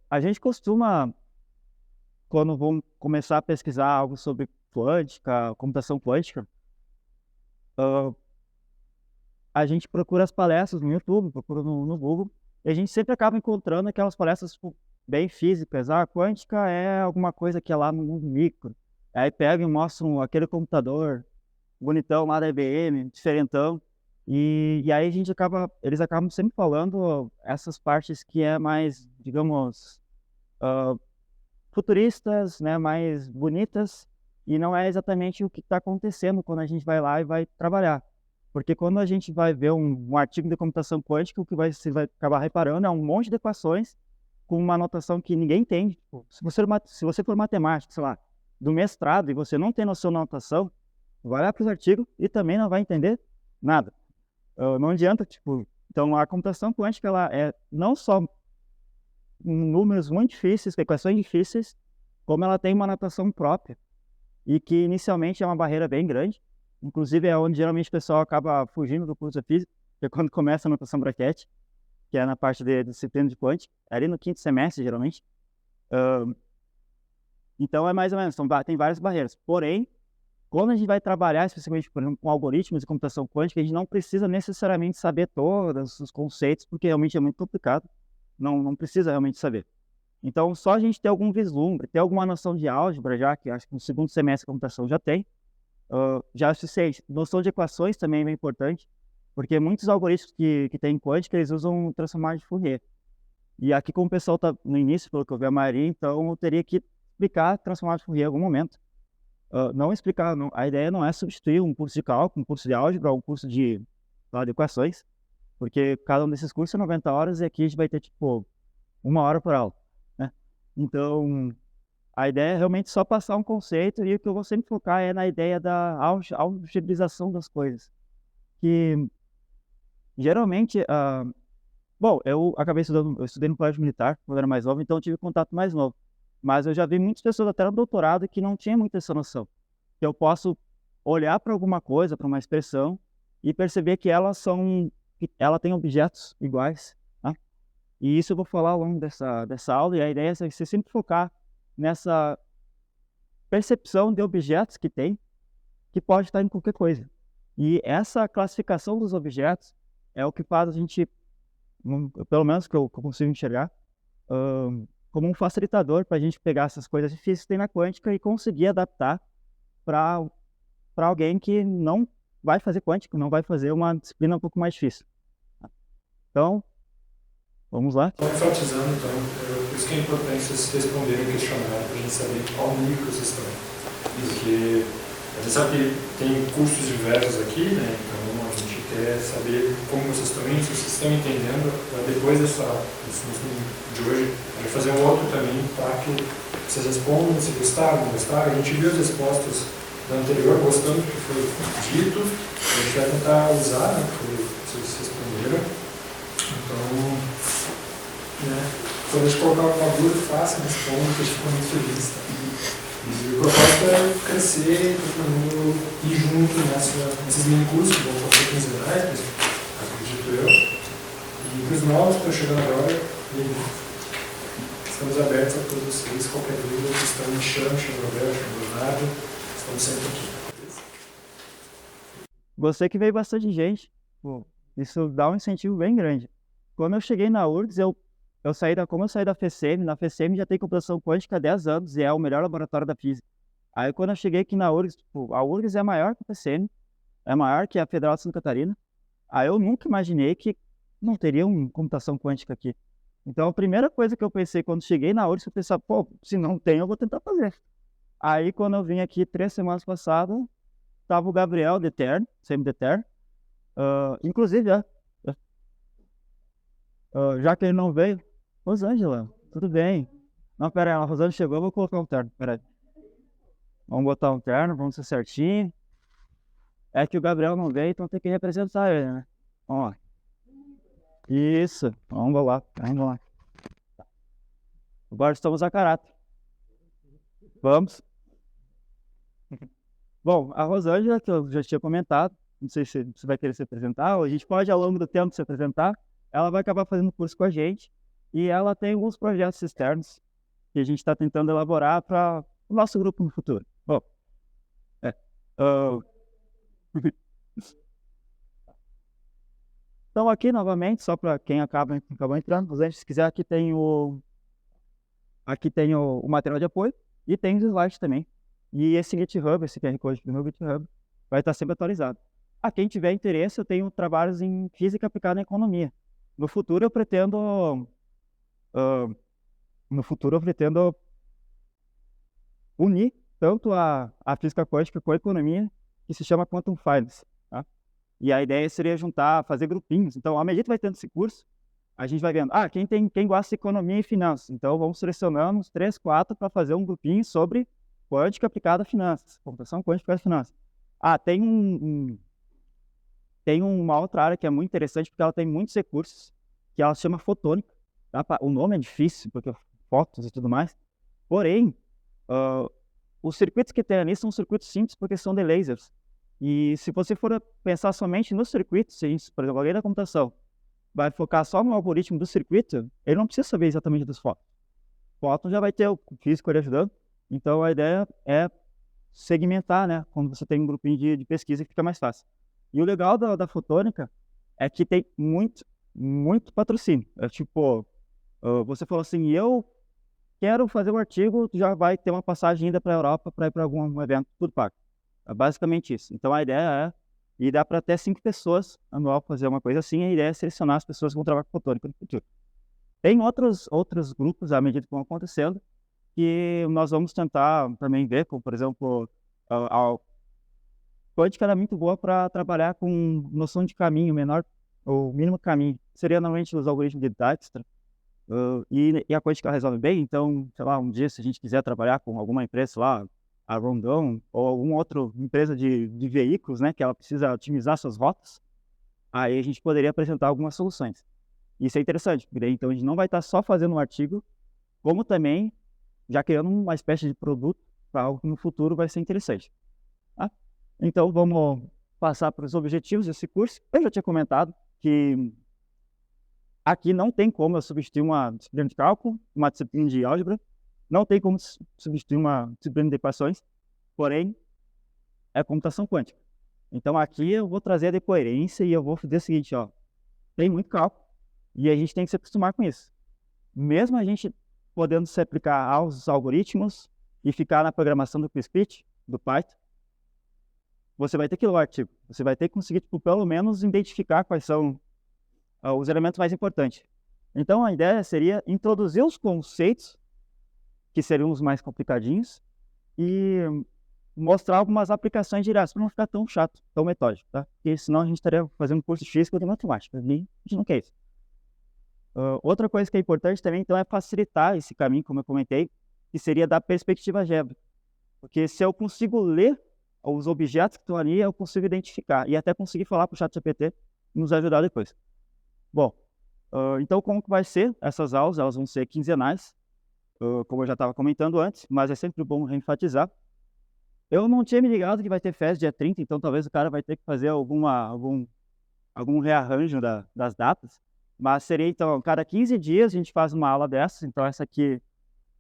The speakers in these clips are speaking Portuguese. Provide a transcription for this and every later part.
A gente costuma, quando vamos começar a pesquisar algo sobre quântica, computação quântica, ah, a gente procura as palestras no YouTube, procura no Google, e a gente sempre acaba encontrando aquelas palestras tipo, bem físicas. Ah, quântica é alguma coisa que é lá no mundo micro. Aí pega e mostram aquele computador bonitão lá da IBM, diferentão. E aí eles acabam sempre falando essas partes que é mais, digamos, ah, futuristas, né, mais bonitas, e não é exatamente o que está acontecendo quando a gente vai lá e vai trabalhar. Porque quando a gente vai ver um artigo de computação quântica, o que você vai acabar reparando é um monte de equações com uma notação que ninguém entende. Tipo, se você for matemático, sei lá, do mestrado, e você não tem noção da notação, vai lá para os artigos e também não vai entender nada. Não adianta, tipo, então a computação quântica, ela é não só números muito difíceis, equações difíceis, como ela tem uma notação própria, e que inicialmente é uma barreira bem grande. Inclusive é onde geralmente o pessoal acaba fugindo do curso de física, que é quando começa a notação bracket, que é na parte de disciplina de quântica, é ali no quinto semestre, geralmente. Então é mais ou menos, então, tem várias barreiras. Porém, quando a gente vai trabalhar especificamente, por exemplo, com algoritmos de computação quântica, a gente não precisa necessariamente saber todos os conceitos, porque realmente é muito complicado. Não precisa realmente saber. Então, só a gente ter algum vislumbre, ter alguma noção de álgebra, já que acho que no segundo semestre de computação já tem, já é o suficiente. Noção de equações também é bem importante, porque muitos algoritmos que tem em quântica, eles usam transformar de Fourier. E aqui, como o pessoal está no início, pelo que eu vi a maioria, então eu teria que explicar transformar de Fourier em algum momento. Não explicar, não, a ideia não é substituir um curso de cálculo, um curso de álgebra, um curso de equações, porque cada um desses cursos é 90 horas e aqui a gente vai ter, tipo, 1 hora por aula, né? Então, a ideia é realmente só passar um conceito, e o que eu vou sempre focar é na ideia da algebraização das coisas. Que geralmente, bom, eu estudei no colégio militar quando era mais novo, então eu tive contato mais novo. Mas eu já vi muitas pessoas até no doutorado que não tinham muita essa noção. Que eu posso olhar para alguma coisa, para uma expressão, e perceber que que ela tem objetos iguais, tá? E isso eu vou falar ao longo dessa aula, e a ideia é você sempre focar nessa percepção de objetos que tem, que pode estar em qualquer coisa. E essa classificação dos objetos é o que faz a gente, pelo menos que eu consigo enxergar, como um facilitador para a gente pegar essas coisas difíceis que tem na quântica e conseguir adaptar para alguém que não vai fazer quântica, não vai fazer uma disciplina um pouco mais difícil. Então, vamos lá. Só enfatizando, então, por isso que é importante vocês responderem o questionário para a gente saber qual nível que vocês estão. Porque a gente sabe que tem cursos diversos aqui, né? Então a gente quer saber como vocês estão indo, se vocês estão entendendo. Depois desse de hoje, a gente vai fazer um outro também para que vocês respondam se gostaram, não gostaram. A gente viu as respostas do anterior, gostando do que foi dito. A gente vai tentar usar, né, o que vocês responderam. Então, né, quando a gente colocar uma dúvida, faça, responda, que a gente fica muito feliz. Tá? E o propósito é crescer, todo mundo ir junto nesses mini cursos, que vão fazer quinzenais, acredito eu. E para os novos que estão chegando agora, estamos abertos a todos vocês. Qualquer dúvida, questão, me chama o Roberto, chama o Leonardo, estamos sempre aqui. Gostei que veio bastante gente. Pô, isso dá um incentivo bem grande. Quando eu cheguei na URGS, como eu saí da FCM, na FCM já tem computação quântica há 10 anos e é o melhor laboratório da física. Aí quando eu cheguei aqui na URGS, tipo, a URGS é maior que a FCM, é maior que a Federal de Santa Catarina. Aí eu nunca imaginei que não teria uma computação quântica aqui. Então a primeira coisa que eu pensei quando cheguei na URGS, eu pensei, pô, se não tem, eu vou tentar fazer. Aí quando eu vim aqui 3 semanas passadas, tava o Gabriel de Terno, sempre de Terno. Inclusive, já que ele não veio, Rosângela, tudo bem. Não, pera aí, a Rosângela chegou, eu vou colocar um terno, pera aí. Vamos botar um terno, vamos ser certinho. É que o Gabriel não veio, então tem que representar ele, né? Vamos lá. Isso, vamos lá, vamos lá. Agora estamos a caráter. Vamos. Bom, a Rosângela, que eu já tinha comentado, não sei se você vai querer se apresentar, ou a gente pode ao longo do tempo se apresentar. Ela vai acabar fazendo curso com a gente. e ela tem alguns projetos externos que a gente está tentando elaborar para o nosso grupo no futuro. Bom, ah, então aqui novamente, só para quem acabou entrando, se quiser, aqui tem o material de apoio e tem os slides também. E esse GitHub, esse QR Code do meu GitHub, vai estar sempre atualizado. A quem tiver interesse, eu tenho trabalhos em física aplicada em economia. No futuro eu pretendo unir tanto a física quântica com a economia, que se chama Quantum Finance, tá? E a ideia seria juntar, fazer grupinhos. Então, à medida que vai tendo esse curso, a gente vai vendo, quem gosta de economia e finanças. Então, vamos selecionando uns 3, 4 para fazer um grupinho sobre quântica aplicada a finanças, computação quântica aplicada a finanças. Tem uma outra área que é muito interessante, porque ela tem muitos recursos, que ela se chama fotônica. Tá? O nome é difícil, porque fotos e tudo mais. Porém, os circuitos que tem ali são circuitos simples, porque são de lasers. E se você for pensar somente nos circuitos, por exemplo, alguém da computação vai focar só no algoritmo do circuito, ele não precisa saber exatamente dos fótons. Fóton já vai ter o físico ali ajudando. Então, a ideia é segmentar, né? Quando você tem um grupinho de pesquisa, que fica mais fácil. E o legal da fotônica é que tem muito, muito patrocínio. É tipo, você falou assim, eu quero fazer um artigo, já vai ter uma passagem ainda para a Europa para ir para algum evento, tudo pago. É basicamente isso. Então, a ideia e dá para até 5 pessoas anual fazer uma coisa assim, a ideia é selecionar as pessoas que vão trabalhar com fotônica no futuro. Tem outros grupos, à medida que vão acontecendo, que nós vamos tentar também ver, como, por exemplo, a quântica era muito boa para trabalhar com noção de caminho menor, ou mínimo caminho. Seria normalmente os algoritmos de Dijkstra, e a quântica resolve bem. Então, sei lá, um dia, se a gente quiser trabalhar com alguma empresa lá, a Rondon, ou alguma outra empresa de veículos, né, que ela precisa otimizar suas rotas, aí a gente poderia apresentar algumas soluções. Isso é interessante, porque daí, então a gente não vai estar só fazendo um artigo, como também já criando uma espécie de produto para algo que no futuro vai ser interessante. Tá? Então, vamos passar para os objetivos desse curso. Eu já tinha comentado que aqui não tem como eu substituir uma disciplina de cálculo, uma disciplina de álgebra, não tem como substituir uma disciplina de equações, porém, é computação quântica. Então, aqui eu vou trazer a decoerência e eu vou fazer o seguinte, tem muito cálculo e a gente tem que se acostumar com isso. Mesmo a gente podendo se aplicar aos algoritmos e ficar na programação do Qiskit, do Python, você vai ter que ler o artigo. Você vai ter que conseguir, pelo menos, identificar quais são os elementos mais importantes. Então, a ideia seria introduzir os conceitos, que seriam os mais complicadinhos, e mostrar algumas aplicações diretas, para não ficar tão chato, tão metódico, tá? Porque senão a gente estaria fazendo curso de física ou de matemática, e a gente não quer isso. Outra coisa que é importante também, então, é facilitar esse caminho, como eu comentei, que seria da perspectiva algébrica. Porque se eu consigo ler os objetos que estão ali, eu consigo identificar, e até conseguir falar para o ChatGPT e nos ajudar depois. Bom, então como que vai ser essas aulas? Elas vão ser quinzenais, como eu já estava comentando antes, mas é sempre bom reenfatizar. Eu não tinha me ligado que vai ter festa dia 30, então talvez o cara vai ter que fazer algum rearranjo das datas, mas seria então, cada 15 dias a gente faz uma aula dessas. Então essa aqui,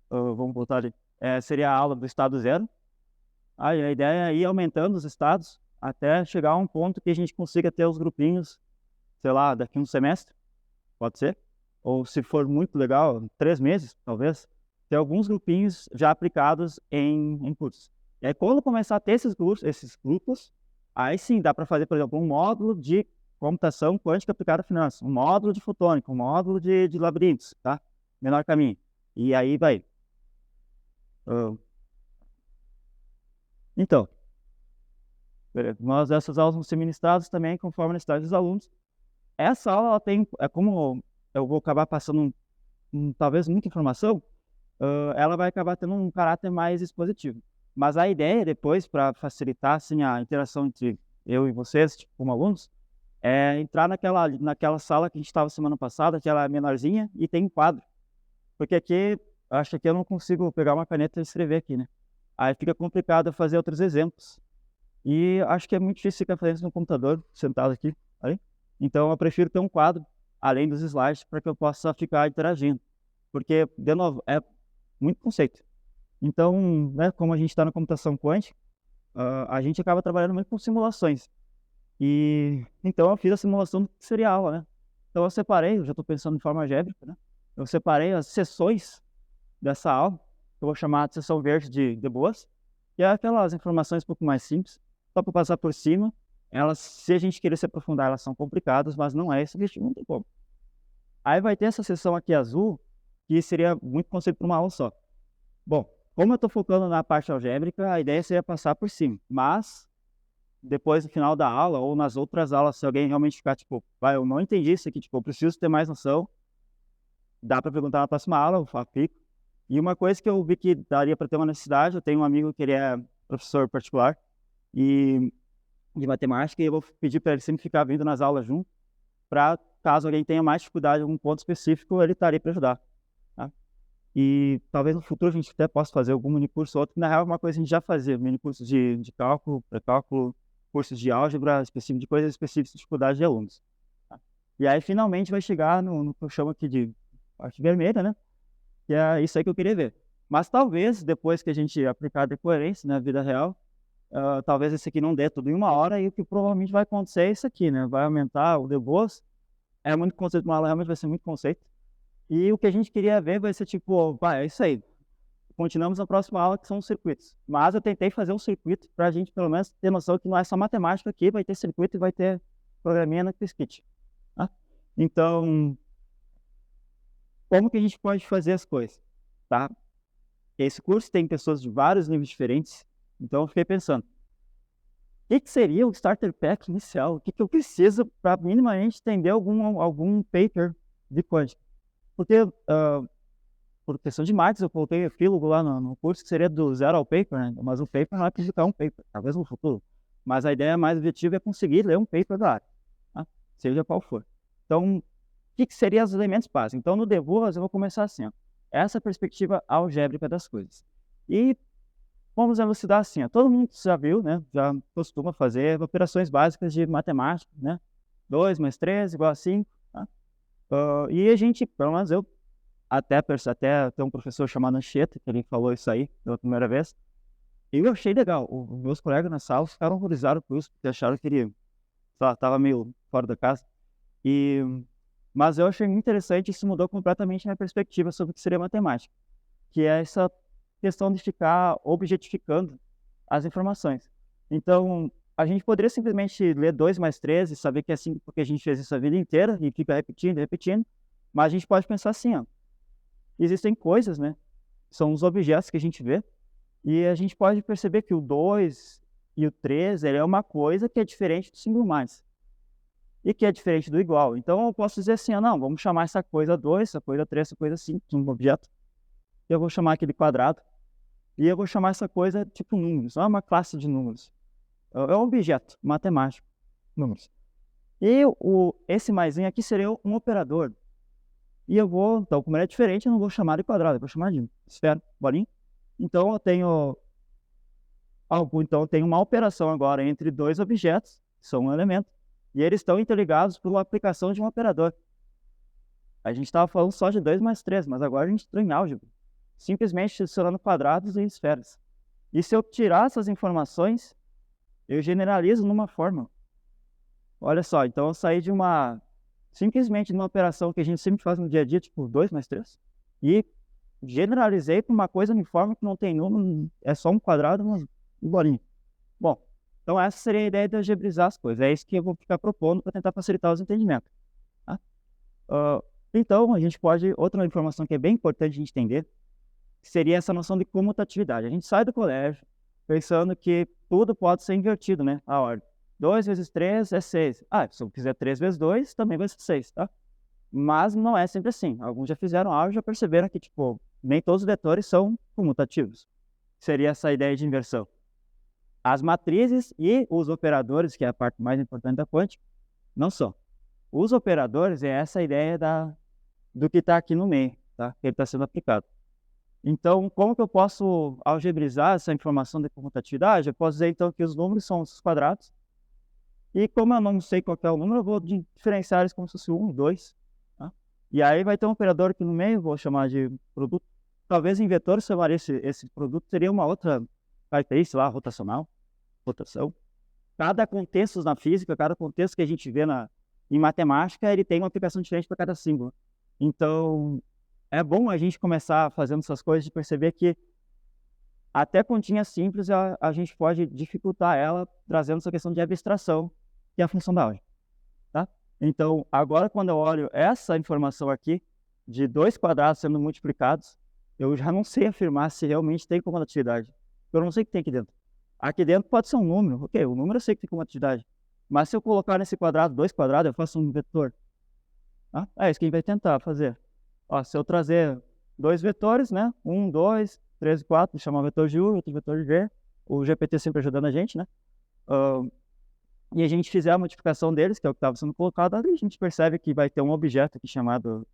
vamos voltar ali, seria a aula do estado 0. A ideia é ir aumentando os estados até chegar a um ponto que a gente consiga ter os grupinhos, sei lá, daqui a um semestre, pode ser, ou se for muito legal, 3 meses, talvez, ter alguns grupinhos já aplicados em cursos. E aí, quando começar a ter esses grupos, aí sim dá para fazer, por exemplo, um módulo de computação quântica aplicada a finanças, um módulo de fotônica, um módulo de labirintos, tá? Menor caminho. E aí vai. Então, essas aulas vão ser ministradas também conforme a necessidade dos alunos. Essa aula, ela tem, como eu vou acabar passando talvez muita informação, ela vai acabar tendo um caráter mais expositivo. Mas a ideia depois, para facilitar assim, a interação entre eu e vocês, tipo, como alunos, é entrar naquela sala que a gente estava semana passada, que ela é menorzinha e tem um quadro. Porque aqui, acho que eu não consigo pegar uma caneta e escrever aqui, né? Aí fica complicado fazer outros exemplos. E acho que é muito difícil ficar fazendo isso no computador, sentado aqui. Aí. Então, eu prefiro ter um quadro além dos slides, para que eu possa ficar interagindo. Porque, de novo, é muito conceito. Então, né, como a gente está na computação quântica, a gente acaba trabalhando muito com simulações. E então eu fiz a simulação do que seria a aula, né? Então eu separei, eu já estou pensando em forma algébrica, né? Eu separei as sessões dessa aula, que eu vou chamar de sessão verde de boas, que é aquelas informações um pouco mais simples, só para passar por cima. Elas, se a gente querer se aprofundar, elas são complicadas, mas não é esse o objetivo, não tem como. Aí vai ter essa sessão aqui azul, que seria muito conceito para uma aula só. Bom, como eu estou focando na parte algébrica, a ideia seria passar por cima, mas depois no final da aula ou nas outras aulas, se alguém realmente ficar tipo, eu não entendi isso aqui, tipo, eu preciso ter mais noção, dá para perguntar na próxima aula, eu fico. E uma coisa que eu vi que daria para ter uma necessidade, eu tenho um amigo que ele é professor particular e de matemática, e eu vou pedir para ele sempre ficar vindo nas aulas junto, para caso alguém tenha mais dificuldade em algum ponto específico, ele estaria para ajudar. Tá? E talvez no futuro a gente até possa fazer algum minicurso ou outro, que na real é uma coisa que a gente já fazia, minicursos de cálculo, pré-cálculo, cursos de álgebra, específico de coisas específicas de dificuldade de alunos. Tá? E aí finalmente vai chegar no que eu chamo aqui de parte vermelha, né? Que é isso aí que eu queria ver. Mas talvez, depois que a gente aplicar a decoerência na vida real, talvez esse aqui não dê tudo em uma hora, e o que provavelmente vai acontecer é isso aqui, né? Vai aumentar o deboço, é muito conceito, uma aula realmente vai ser muito conceito. E o que a gente queria ver vai ser tipo, é isso aí. Continuamos na próxima aula, que são os circuitos. Mas eu tentei fazer um circuito para a gente, pelo menos, ter noção que não é só matemática aqui, vai ter circuito e vai ter programinha na Qiskit. Tá? Então, como que a gente pode fazer as coisas? Tá? Esse curso tem pessoas de vários níveis diferentes, então eu fiquei pensando, o que seria o Starter Pack inicial? O que eu preciso para minimamente entender algum paper de quântica? Porque, por questão de marketing, eu coloquei epílogo lá no curso, que seria do zero ao paper, né? Mas o paper não é publicar um paper, talvez no futuro. Mas a ideia mais objetiva é conseguir ler um paper da área, tá? Seja qual for. Então, o que seriam os elementos básicos? Então, no DevOps, eu vou começar assim, ó, essa perspectiva algébrica das coisas. E vamos elucidar assim, ó, todo mundo já viu, né? Já costuma fazer operações básicas de matemática, né? 2 mais 3 igual a 5, tá? E a gente, pelo menos eu, até tem um professor chamado Anchieta, que ele falou isso aí pela primeira vez, e eu achei legal. Os meus colegas na sala ficaram horrorizados com isso, porque acharam que ele estava meio fora da casa. Mas eu achei muito interessante, e isso mudou completamente a minha perspectiva sobre o que seria matemática, que é essa questão de ficar objetificando as informações. Então, a gente poderia simplesmente ler 2 mais 3 e saber que é 5 porque a gente fez isso a vida inteira e fica repetindo, mas a gente pode pensar assim, ó, existem coisas, né, são os objetos que a gente vê, e a gente pode perceber que o 2 e o 3, ele é uma coisa que é diferente do símbolo mais, e que é diferente do igual. Então eu posso dizer assim, não, vamos chamar essa coisa 2, essa coisa 3, essa coisa 5, um objeto, e eu vou chamar aquele quadrado, e eu vou chamar essa coisa tipo números, não é uma classe de números, é um objeto matemático, números. E esse maisinho aqui seria um operador. E eu vou, então, como ele é diferente, eu não vou chamar de quadrado, eu vou chamar de esfera, bolinha. Então eu tenho uma operação agora entre dois objetos, que são um elemento, e eles estão interligados por uma aplicação de um operador. A gente estava falando só de 2 mais 3, mas agora a gente entrou em álgebra, simplesmente adicionando quadrados e esferas. E se eu tirar essas informações, eu generalizo numa forma. Olha só, então eu saí simplesmente de uma operação que a gente sempre faz no dia a dia, tipo 2 mais 3, e generalizei para uma coisa uniforme que não tem número, é só um quadrado e uma bolinha. Bom, então essa seria a ideia de algebrizar as coisas, é isso que eu vou ficar propondo para tentar facilitar os entendimentos. Tá? Então, a gente outra informação que é bem importante a gente entender, seria essa noção de comutatividade. A gente sai do colégio pensando que tudo pode ser invertido, né? A ordem. 2 vezes 3 é 6. Se eu fizer 3 vezes 2, também vai ser 6, tá? Mas não é sempre assim. Alguns já fizeram algo e já perceberam que, tipo, nem todos os vetores são comutativos. Seria essa ideia de inversão. As matrizes e os operadores, que é a parte mais importante da quântica, não são. Os operadores é essa ideia do que está aqui no meio, tá? Que ele está sendo aplicado. Então, como que eu posso algebrizar essa informação de comutatividade? Eu posso dizer, então, que os números são os quadrados. E como eu não sei qual é o número, eu vou diferenciar eles como se fosse 1 e 2. E aí vai ter um operador aqui no meio, vou chamar de produto. Talvez em vetor, chamar esse produto, seria uma outra característica lá, rotacional, rotação. Cada contexto na física, cada contexto que a gente vê em matemática, ele tem uma aplicação diferente para cada símbolo. Então, é bom a gente começar fazendo essas coisas e perceber que até continha simples, a gente pode dificultar ela trazendo essa questão de abstração, que é a função da álgebra. Tá? Então, agora quando eu olho essa informação aqui, de 2 quadrados sendo multiplicados, eu já não sei afirmar se realmente tem comutatividade. Eu não sei o que tem aqui dentro. Aqui dentro pode ser um número. Ok, o número eu sei que tem comutatividade. Mas se eu colocar nesse quadrado 2 quadrados, eu faço um vetor. Tá? É isso que a gente vai tentar fazer. Ó, se eu trazer 2 vetores, né? 1, 2, 3 e 4, vou chamar um vetor de U, outro vetor de V. O GPT sempre ajudando a gente, né? E a gente fizer a multiplicação deles, que é o que estava sendo colocado, a gente percebe que vai ter um objeto aqui chamado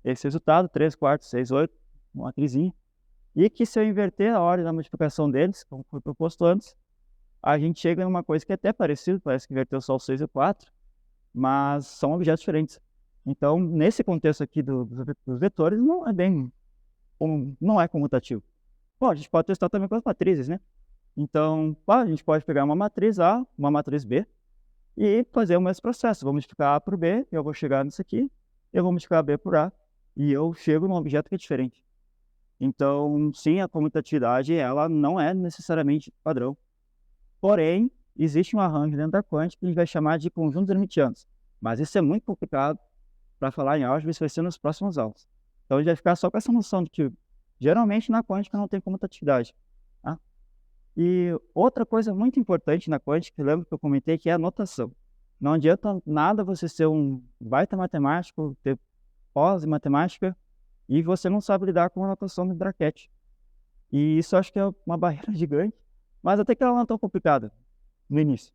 esse resultado, 3, 4, 6, 8, uma matrizinha. E que se eu inverter a ordem da multiplicação deles, como foi proposto antes, a gente chega em uma coisa que é até parecido, parece que inverteu só o 6 e o 4, mas são objetos diferentes. Então, nesse contexto aqui dos vetores, não é bem, não é comutativo. Bom, a gente pode testar também com as matrizes, né? Então, a gente pode pegar uma matriz A, uma matriz B, e fazer o mesmo processo. Vou multiplicar A por B, eu vou chegar nisso aqui, eu vou multiplicar B por A, e eu chego num objeto que é diferente. Então, sim, a comutatividade, ela não é necessariamente padrão. Porém, existe um arranjo dentro da quântica que a gente vai chamar de conjuntos hermitianos. Mas isso é muito complicado para falar em álgebra, isso vai ser nas próximas aulas. Então, a gente vai ficar só com essa noção de que, geralmente, na quântica não tem comutatividade. Tá? E outra coisa muito importante na quântica, lembra que eu comentei, que é a notação. Não adianta nada você ser um baita matemático, ter pós em matemática, e você não sabe lidar com a notação do bracket. E isso eu acho que é uma barreira gigante, mas até que ela não é tão complicada no início.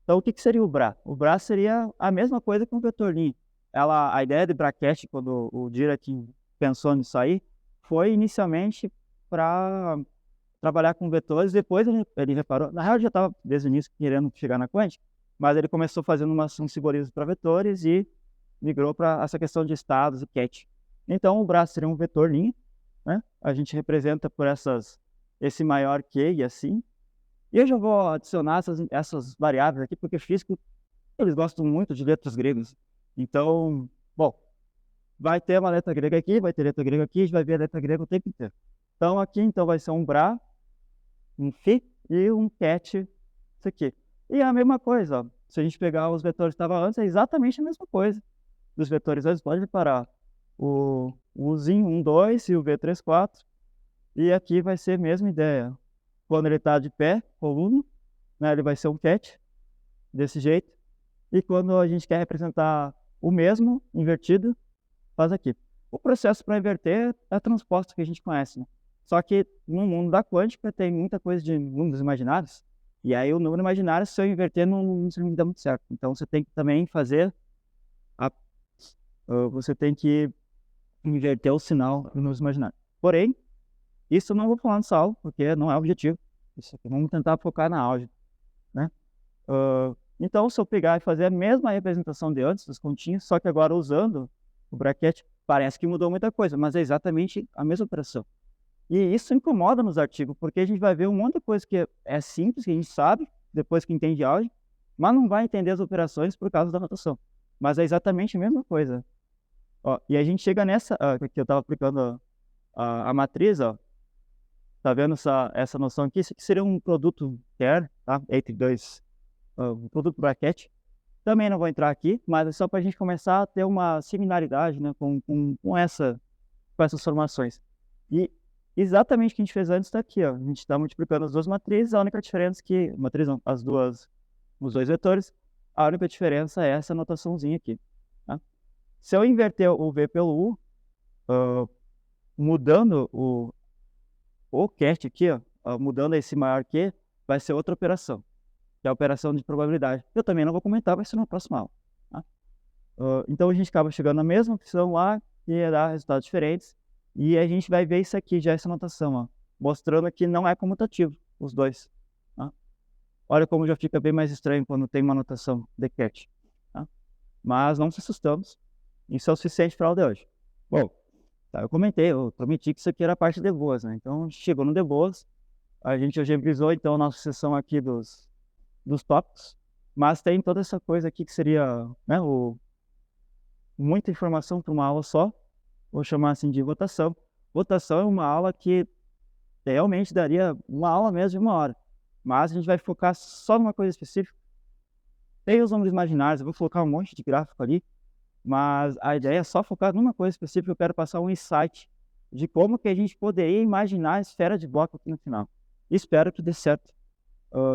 Então, o que seria o BRA? O BRA seria a mesma coisa que um vetor linha. A ideia de bracket, quando o Dirac pensou nisso aí, foi inicialmente para trabalhar com vetores, depois ele reparou, na real ele já estava desde o início querendo chegar na quântica, mas ele começou fazendo um simbolismo para vetores e migrou para essa questão de estados e ket. Então, o braço seria um vetor linha, né? A gente representa por esse maior que e assim. E eu já vou adicionar essas variáveis aqui, porque físico, eles gostam muito de letras gregas. Então, bom, vai ter uma letra grega aqui, vai ter letra grega aqui, a gente vai ver a letra grega o tempo inteiro. Então, aqui então vai ser um bra, um fi e um ket, isso aqui. E a mesma coisa, ó. Se a gente pegar os vetores que estavam antes, é exatamente a mesma coisa. Dos vetores antes, pode reparar. O Uzinho 1, 2 e o V3, 4. E aqui vai ser a mesma ideia. Quando ele está de pé, coluna, né, ele vai ser um ket, desse jeito. E quando a gente quer representar o mesmo, invertido, faz aqui. O processo para inverter é a transposta que a gente conhece, né? Só que no mundo da quântica tem muita coisa de números imaginários. E aí o número imaginário, se eu inverter, não dá muito certo. Então você tem que também fazer você tem que inverter o sinal do número imaginário. Porém, isso eu não vou falar nessa aula, porque não é o objetivo. Isso aqui, vamos tentar focar na álgebra, né? Então, se eu pegar e fazer a mesma representação de antes, dos continhos, só que agora usando o bracket, parece que mudou muita coisa, mas é exatamente a mesma operação. E isso incomoda nos artigos, porque a gente vai ver um monte de coisa que é simples, que a gente sabe, depois que entende álgebra, mas não vai entender as operações por causa da notação. Mas é exatamente a mesma coisa. Ó, e a gente chega nessa, que eu estava aplicando a matriz, ó. Tá vendo essa noção aqui? Isso aqui seria um produto quer, tá? Entre dois, um produto bracket. Também não vou entrar aqui, mas é só para a gente começar a ter uma similaridade, né, com essas formações. E exatamente o que a gente fez antes está aqui, ó. A gente está multiplicando as duas matrizes, a única diferença que... Matriz não, os dois vetores, a única diferença é essa notaçãozinha aqui. Tá? Se eu inverter o V pelo U, mudando o ket aqui, ó, mudando esse maior que, vai ser outra operação, que é a operação de probabilidade. Eu também não vou comentar, vai ser na próxima aula. Tá? Então a gente acaba chegando na mesma opção lá, que ia dar resultados diferentes, e a gente vai ver isso aqui, já essa notação, ó, mostrando que não é comutativo, os dois. Tá? Olha como já fica bem mais estranho quando tem uma notação de ket. Tá? Mas não se assustamos, Isso é o suficiente para a aula de hoje. Bom, tá, eu prometi que isso aqui era a parte de boas, né? Então, chegou no de boas, a gente hoje revisou, então, a nossa sessão aqui dos tópicos, mas tem toda essa coisa aqui que seria, né, muita informação para uma aula só, vou chamar assim de votação. Votação é uma aula que realmente daria uma aula mesmo de 1 hora, mas a gente vai focar só numa coisa específica. Tem os números imaginários, eu vou colocar um monte de gráfico ali, mas a ideia é só focar numa coisa específica. Eu quero passar um insight de como que a gente poderia imaginar a esfera de bloco aqui no final. Espero que dê certo.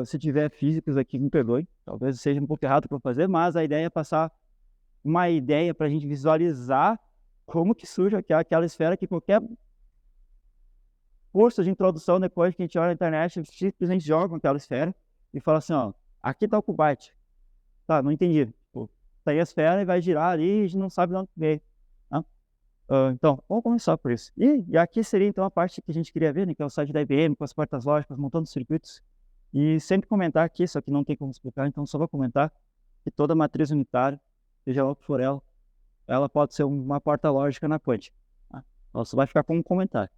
Se tiver físicos aqui, me perdoe, talvez seja um pouco errado para fazer, mas a ideia é passar uma ideia para a gente visualizar como que surge aquela esfera, que qualquer curso de introdução, depois que a gente olha na internet, simplesmente joga aquela esfera e fala assim, ó, aqui está o cubite. Tá, não entendi. Tipo, tá aí a esfera e vai girar ali e a gente não sabe de onde veio. Né? Então, vamos começar por isso. E aqui seria então a parte que a gente queria ver, né, que é o site da IBM, com as portas lógicas, montando circuitos. E sempre comentar aqui, isso aqui não tem como explicar, então só vou comentar que toda matriz unitária, seja lá o que for ela pode ser uma porta lógica na quântica. Tá? Ela só vai ficar como um comentário.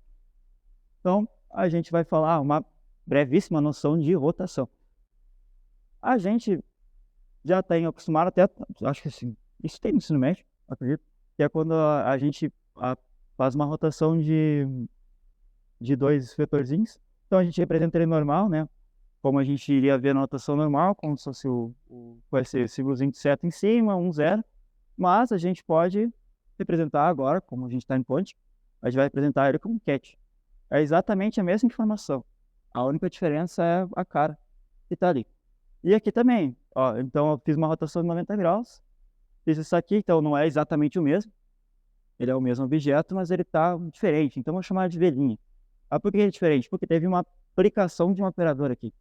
Então, a gente vai falar uma brevíssima noção de rotação. A gente já tem acostumado até, acho que assim, isso tem no ensino médio, acredito, que é quando a gente faz uma rotação de 2 vetorzinhos. Então, a gente representa ele normal, né? Como a gente iria ver na notação normal, como se fosse com esse símbolozinho de seta em cima, 1, 0. Mas a gente pode representar agora, como a gente está em quântica, a gente vai representar ele como cat. É exatamente a mesma informação. A única diferença é a cara que está ali. E aqui também, ó, então eu fiz uma rotação de 90 graus, fiz isso aqui, então não é exatamente o mesmo. Ele é o mesmo objeto, mas ele está diferente, então eu vou chamar de velhinha. Por que é diferente? Porque teve uma aplicação de um operador aqui.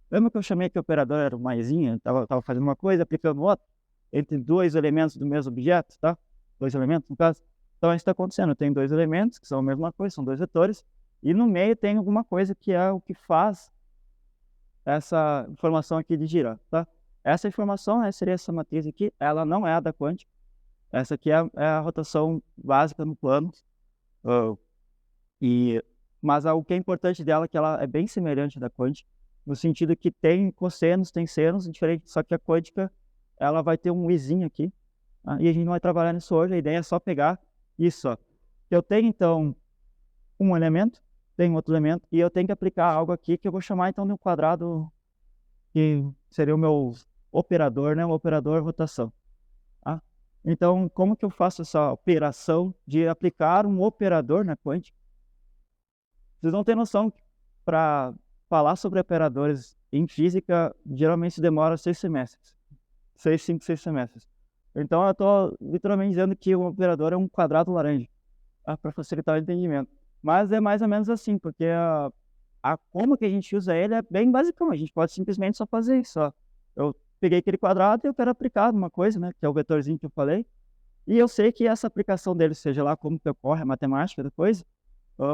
Lembra que eu chamei que o operador era o maisinha, estava fazendo uma coisa, aplicando outra, entre 2 elementos do mesmo objeto, tá? 2 elementos, no caso. Então, isso está acontecendo. Eu tenho 2 elementos, que são a mesma coisa, são 2 vetores, e no meio tem alguma coisa que é o que faz essa informação aqui de girar, tá? Essa informação, seria essa matriz aqui, ela não é a da quântica. Essa aqui é a rotação básica no plano. Mas o que é importante dela é que ela é bem semelhante da quântica, no sentido que tem cossenos, tem senos, diferente, só que a quântica ela vai ter um izinho aqui, tá? E a gente não vai trabalhar nisso hoje, a ideia é só pegar isso, ó. Eu tenho, então, um elemento, tenho outro elemento, e eu tenho que aplicar algo aqui que eu vou chamar, então, de um quadrado, que seria o meu operador, né? O operador rotação. Tá? Então, como que eu faço essa operação de aplicar um operador na quântica? Vocês não têm noção que para falar sobre operadores em física, geralmente demora 6 semestres. 6, 5, 6 semestres. Então, eu estou literalmente dizendo que o operador é um quadrado laranja, tá? Para facilitar o entendimento. Mas é mais ou menos assim, porque como que a gente usa ele é bem basicão. A gente pode simplesmente só fazer isso. Ó. Eu peguei aquele quadrado e eu quero aplicar uma coisa, né, que é o vetorzinho que eu falei. E eu sei que essa aplicação dele, seja lá como que ocorre a matemática da coisa,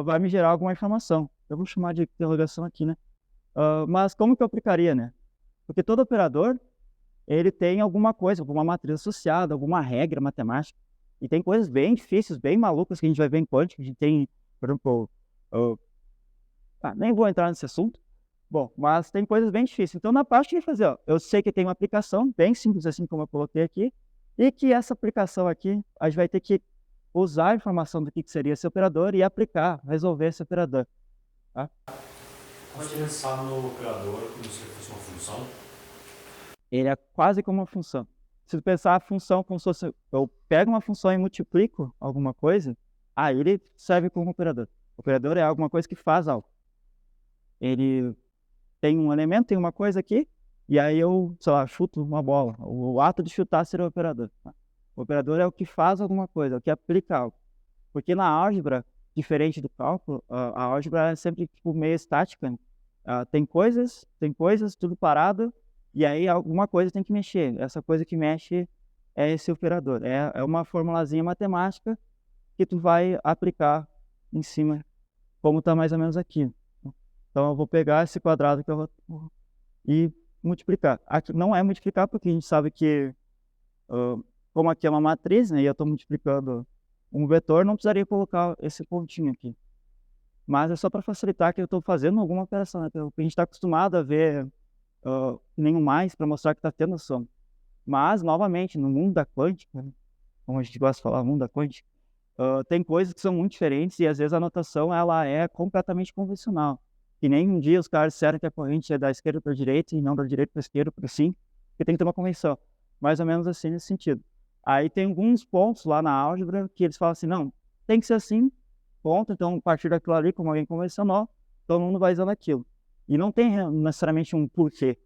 vai me gerar alguma informação. Eu vou chamar de interrogação aqui, né? Mas como que eu aplicaria, né? Porque todo operador, ele tem alguma coisa, alguma matriz associada, alguma regra matemática. E tem coisas bem difíceis, bem malucas que a gente vai ver em quântica. A gente tem, por exemplo, nem vou entrar nesse assunto. Bom, mas tem coisas bem difíceis. Então, na parte que eu ia fazer, ó, eu sei que tem uma aplicação bem simples, assim como eu coloquei aqui, e que essa aplicação aqui, a gente vai ter que usar a informação do que seria esse operador e aplicar, resolver esse operador. Tá? Pode pensar no operador como se fosse uma função? Ele é quase como uma função. Se tu pensar a função como se fosse, eu pego uma função e multiplico alguma coisa, aí ele serve como operador. O operador é alguma coisa que faz algo. Ele tem um elemento, tem uma coisa aqui, e aí eu, sei lá, chuto uma bola. O ato de chutar seria o operador. Tá? O operador é o que faz alguma coisa, é o que aplica algo. Porque na álgebra, diferente do cálculo, a álgebra é sempre tipo, meio estática. Né? Tem coisas, tudo parado, e aí alguma coisa tem que mexer. Essa coisa que mexe é esse operador. É uma formulazinha matemática que tu vai aplicar em cima, como está mais ou menos aqui. Então eu vou pegar esse quadrado que eu vou e multiplicar. Aqui não é multiplicar porque a gente sabe que como aqui é uma matriz, né, e eu estou multiplicando um vetor, não precisaria colocar esse pontinho aqui. Mas é só para facilitar que eu estou fazendo alguma operação, né? Porque a gente está acostumado a ver nenhum mais para mostrar que está tendo soma. Mas, novamente, no mundo da quântica, né, como a gente gosta de falar, mundo da quântica, tem coisas que são muito diferentes e às vezes a notação ela é completamente convencional. Que nem um dia os caras disseram que a corrente é da esquerda para a direita e não da direita para a esquerda, para sim, porque tem que ter uma convenção. Mais ou menos assim nesse sentido. Aí tem alguns pontos lá na álgebra que eles falam assim, não, tem que ser assim, ponto, então a partir daquilo ali, como alguém convencionou, todo mundo vai usando aquilo. E não tem necessariamente um porquê.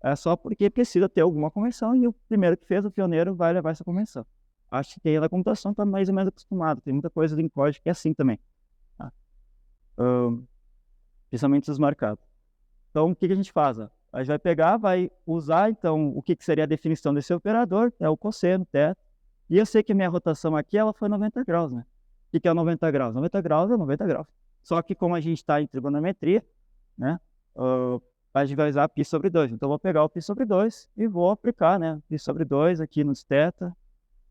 É só porque precisa ter alguma convenção e o primeiro que fez, o pioneiro, vai levar essa convenção. Acho que quem é da computação está mais ou menos acostumado. Tem muita coisa em código que é assim também. Tá? Principalmente os marcados. Então, o que a gente faz? A gente vai pegar, vai usar, então, o que seria a definição desse operador, é o cosseno, θ. E eu sei que a minha rotação aqui, ela foi 90 graus, né? O que é 90 graus? 90 graus é 90 graus. Só que como a gente está em trigonometria, né? A gente vai usar π sobre 2. Então, eu vou pegar o π sobre 2 e vou aplicar, né? Π sobre 2 aqui nos θ.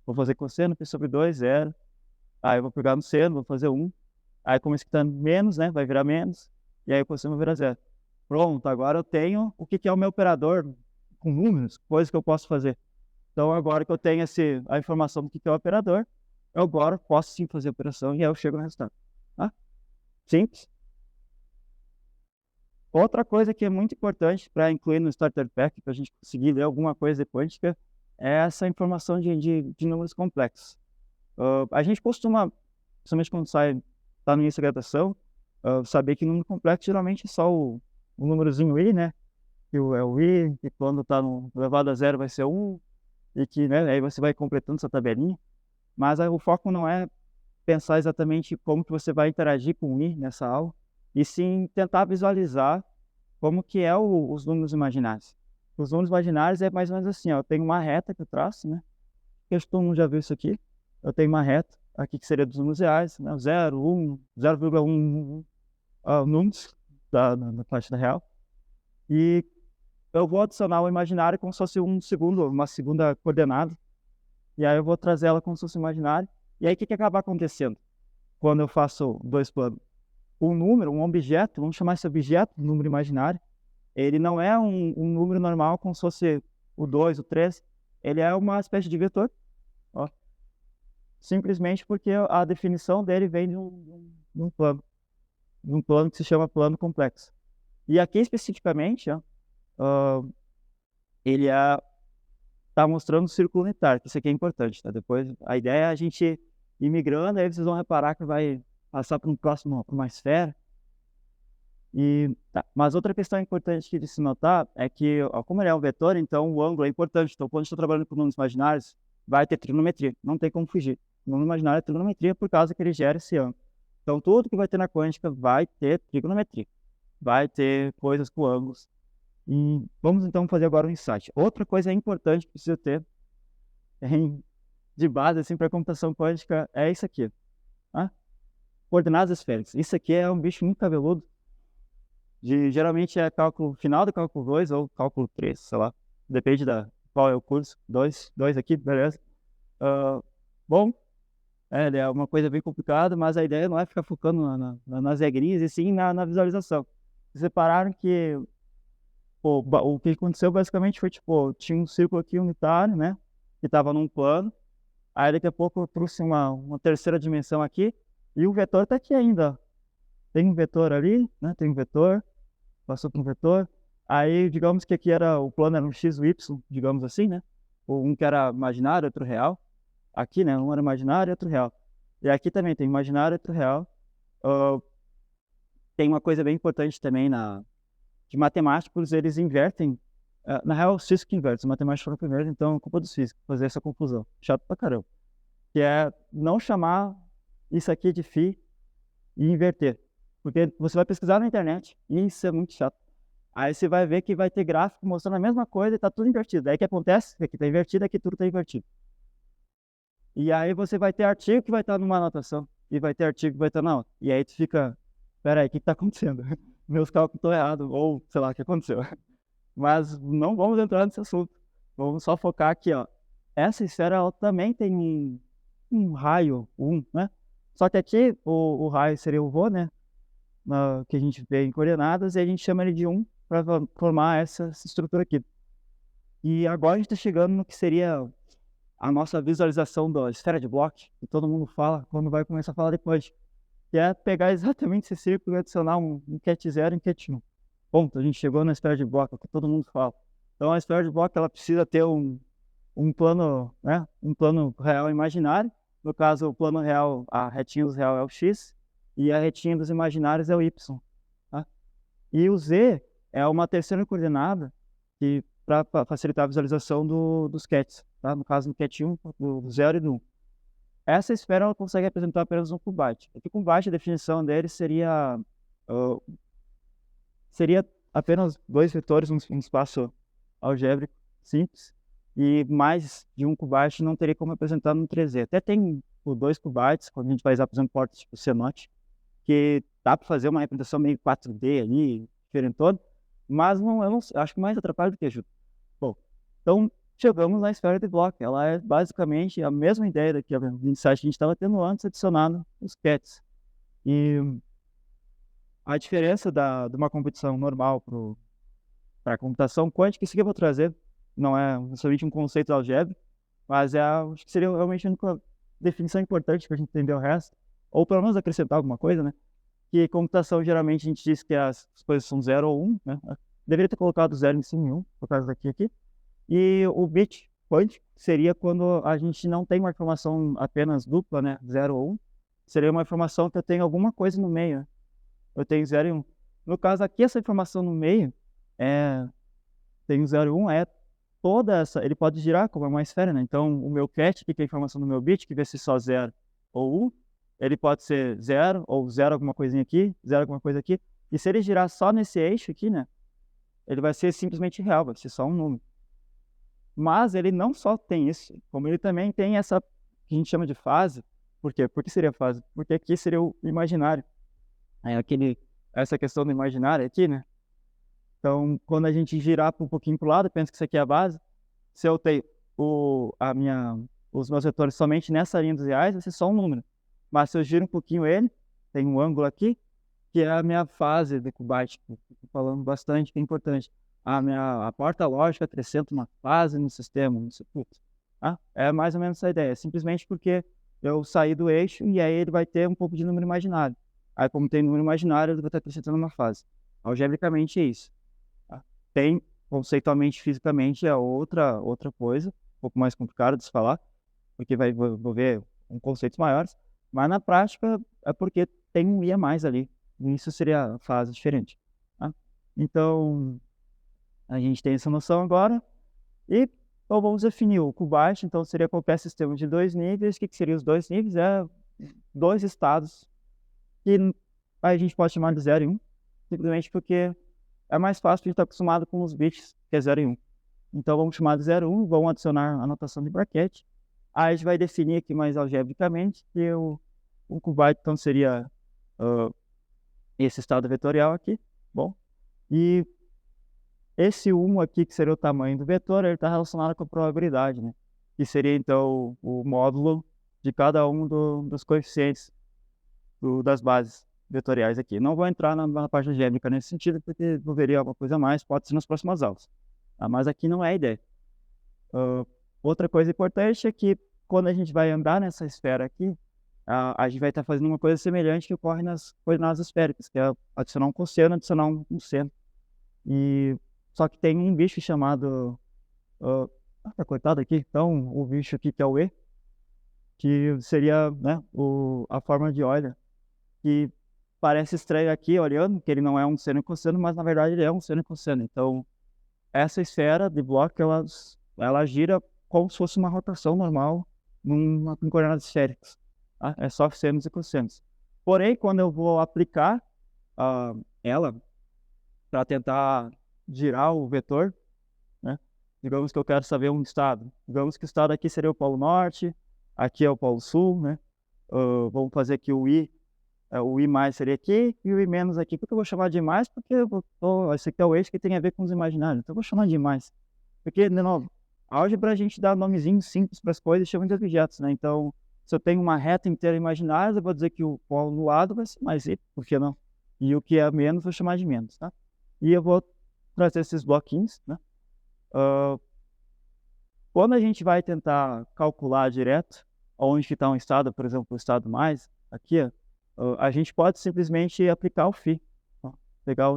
Vou fazer cosseno, π sobre 2, 0. Aí eu vou pegar no seno, vou fazer 1. Aí como isso aqui está menos, né? Vai virar menos. E aí o cosseno vai virar 0. Pronto, agora eu tenho o que é o meu operador com números, coisas que eu posso fazer. Então agora que eu tenho a informação do que é o operador, eu agora posso sim fazer a operação e aí eu chego no resultado. Tá? Simples. Outra coisa que é muito importante para incluir no Starter Pack, para a gente conseguir ler alguma coisa de quântica, é essa informação de números complexos. A gente costuma, principalmente quando está no início da graduação, saber que número complexo geralmente é só o númerozinho i, né? Que é o i, que quando está no elevado a zero vai ser 1, e que, né, aí você vai completando essa tabelinha. Mas o foco não é pensar exatamente como que você vai interagir com o i nessa aula, e sim tentar visualizar como que é os números imaginários. Os números imaginários é mais ou menos assim, ó, eu tenho uma reta que eu traço, né? Acho que todo mundo já viu isso aqui. Eu tenho uma reta aqui que seria dos números reais, né? 0, 1, 0,1 números da parte da real. E eu vou adicionar o imaginário como se fosse uma segunda coordenada. E aí eu vou trazer ela como se fosse imaginário. E aí o que acaba acontecendo quando eu faço dois planos? Um número, um objeto, vamos chamar esse objeto de número imaginário, ele não é um número normal como se fosse o 2, o 3, ele é uma espécie de vetor, ó. Simplesmente porque a definição dele vem de um plano que se chama plano complexo. E aqui especificamente, ó, ele está mostrando um círculo unitário, que isso aqui é importante, tá? Depois a ideia é a gente ir migrando, aí vocês vão reparar que vai passar para para uma esfera. Tá. Mas outra questão importante de se notar é que, ó, como ele é um vetor, então o ângulo é importante. Então, quando a gente está trabalhando com números imaginários, vai ter trigonometria, não tem como fugir. O número imaginário é trigonometria por causa que ele gera esse ângulo. Então, tudo que vai ter na quântica vai ter trigonometria, vai ter coisas com ângulos. E vamos então fazer agora um insight. Outra coisa importante que precisa ter de base assim, para a computação quântica é isso aqui. Tá? Coordenadas esféricas. Isso aqui é um bicho muito cabeludo. Geralmente é cálculo final do cálculo 2 ou cálculo 3, sei lá. Depende da qual é o curso. 2 aqui, beleza. Bom, é uma coisa bem complicada, mas a ideia não é ficar focando nas regrinhas, e sim na visualização. Vocês repararam que o que aconteceu basicamente foi, tipo, tinha um círculo aqui unitário, né? Que estava num plano. Aí daqui a pouco eu trouxe uma terceira dimensão aqui, e o vetor está aqui ainda. Tem um vetor ali, né? Tem um vetor, passou para um vetor. Aí, digamos que aqui o plano era um x, y, digamos assim, né? Um que era imaginário, outro real. Aqui, né? Um era imaginário e outro real. E aqui também tem imaginário e outro real. Tem uma coisa bem importante também que matemáticos, eles invertem. Na real, os físicos invertem. Os matemáticos foram primeiro, então é culpa dos físicos fazer essa confusão. Chato pra caramba. Que é não chamar isso aqui de φ e inverter. Porque você vai pesquisar na internet e isso é muito chato. Aí você vai ver que vai ter gráfico mostrando a mesma coisa e tá tudo invertido. Aí o que acontece? Aqui tá invertido, aqui tudo tá invertido. E aí você vai ter artigo que vai estar numa anotação e vai ter artigo que vai estar na outra. E aí tu fica, peraí, o que tá acontecendo? Meus cálculos estão errados, ou sei lá o que aconteceu. Mas não vamos entrar nesse assunto. Vamos só focar aqui, ó. essa esfera ela também tem um raio 1, né? Só que aqui o raio seria o Rho, né? Que a gente vê em coordenadas, e a gente chama ele de 1 para formar essa estrutura aqui. E agora a gente está chegando no que seria a nossa visualização da esfera de Bloch, que todo mundo fala quando vai começar a falar depois, que é pegar exatamente esse círculo e adicionar um cat 0 e um cat 1. Ponto, a gente chegou na esfera de Bloch, é o que todo mundo fala. Então a esfera de Bloch ela precisa ter um plano, né? Um plano real e imaginário. No caso, o plano real, a retinha dos real é o x, e a retinha dos imaginários é o y. Tá? E o z é uma terceira coordenada que para facilitar a visualização dos cats, tá? No caso do cat 1, do 0 e do 1. Essa esfera ela consegue representar apenas um cubyte. Aqui cubyte, a definição dele seria apenas dois vetores, um espaço algébrico simples, e mais de um cubyte não teria como representar no 3D. Até tem por 2 cubytes, quando a gente vai usar, por exemplo, portas tipo CNOT, que dá para fazer uma representação meio 4D ali, diferentona, mas eu não acho que mais atrapalha do que ajuda. Bom, então chegamos na esfera de Bloch. Ela é basicamente a mesma ideia daqui, a insight que a gente estava tendo antes, adicionado os cats. E a diferença de uma computação normal para a computação quântica, isso que eu vou trazer, não é somente um conceito algébrico, mas acho que seria realmente a única definição importante para a gente entender o resto, ou pelo menos acrescentar alguma coisa, né? Que computação, geralmente, a gente diz que as coisas são 0 ou 1, né? Deveria ter colocado 0 em cima em 1, por causa daqui aqui. E o bit quântico seria quando a gente não tem uma informação apenas dupla, né? 0 ou 1. Seria uma informação que eu tenho alguma coisa no meio, né? Eu tenho 0 e 1. No caso aqui, essa informação no meio, tem 0 e 1, toda essa, ele pode girar como uma esfera, né? Então, o meu cat, que é a informação do meu bit, que vai ser só 0 ou 1, ele pode ser 0 ou 0 alguma coisinha aqui, 0 alguma coisa aqui. E se ele girar só nesse eixo aqui, né? Ele vai ser simplesmente real, vai ser só um número. Mas ele não só tem isso, como ele também tem essa que a gente chama de fase. Por quê? Por que seria fase? Porque aqui seria o imaginário. Essa questão do imaginário aqui, né? Então, quando a gente girar um pouquinho para o lado, pensa que isso aqui é a base. Se eu tenho os meus vetores somente nessa linha dos reais, vai ser só um número. Mas se eu giro um pouquinho ele, tem um ângulo aqui, que é a minha fase de cubyte, que eu estou falando bastante, que é importante. A porta lógica acrescenta uma fase no sistema, no circuito. Tá? É mais ou menos essa ideia. Simplesmente porque eu saí do eixo e aí ele vai ter um pouco de número imaginário. Aí, como tem número imaginário, ele vai estar acrescentando uma fase. Algebricamente é isso. Tá? Tem, conceitualmente, fisicamente, é outra coisa, um pouco mais complicado de se falar, porque vai envolver conceitos maiores, mas na prática é porque tem um I a mais ali. E isso seria a fase diferente. Tá? Então, a gente tem essa noção agora. E então, vamos definir o cubyte. Então, seria qualquer sistema de 2 níveis. O que seriam os 2 níveis? 2 estados que a gente pode chamar de 0 e 1, simplesmente porque é mais fácil, a gente estar acostumado com os bits, que é 0 e 1. Então, vamos chamar de 0 e 1, vamos adicionar a notação de bracket. Aí a gente vai definir aqui mais algebricamente que o cubyte, então, seria esse estado vetorial aqui. Bom, e esse 1 aqui, que seria o tamanho do vetor, ele está relacionado com a probabilidade, né? Que seria, então, o módulo de cada um dos coeficientes das bases vetoriais aqui. Não vou entrar na parte algébrica nesse sentido, porque envolveria alguma coisa a mais, pode ser nas próximas aulas. Mas aqui não é a ideia. Outra coisa importante é que quando a gente vai andar nessa esfera aqui, a gente vai estar fazendo uma coisa semelhante que ocorre nas coordenadas esféricas, que é adicionar um cosseno, adicionar um seno. Só que tem um bicho chamado... tá cortado aqui? Então, o bicho aqui que é o E, que seria, né, a forma de Euler, que parece estranho aqui, olhando, que ele não é um seno e cosseno, mas na verdade ele é um seno e cosseno. Então, essa esfera de Bloch, ela gira como se fosse uma rotação normal em coordenadas esféricas. Tá? É só senos e cossenos. Porém, quando eu vou aplicar ela para tentar girar o vetor, né? Digamos que eu quero saber um estado. Digamos que o estado aqui seria o polo norte, aqui é o polo sul, né? Vamos fazer aqui o I mais seria aqui e o I menos aqui. Por que eu vou chamar de mais? Porque esse aqui é o eixo que tem a ver com os imaginários. Então eu vou chamar de mais. Porque, de novo, Álgebra a gente dá nomezinhos simples para as coisas e chama de objetos, né? Então, se eu tenho uma reta inteira imaginária, eu vou dizer que o polo no lado vai ser mais y, por que não? E o que é menos, vou chamar de menos, tá? E eu vou trazer esses bloquinhos, né? Quando a gente vai tentar calcular direto onde está um estado, por exemplo, o estado mais, aqui, a gente pode simplesmente aplicar o φ.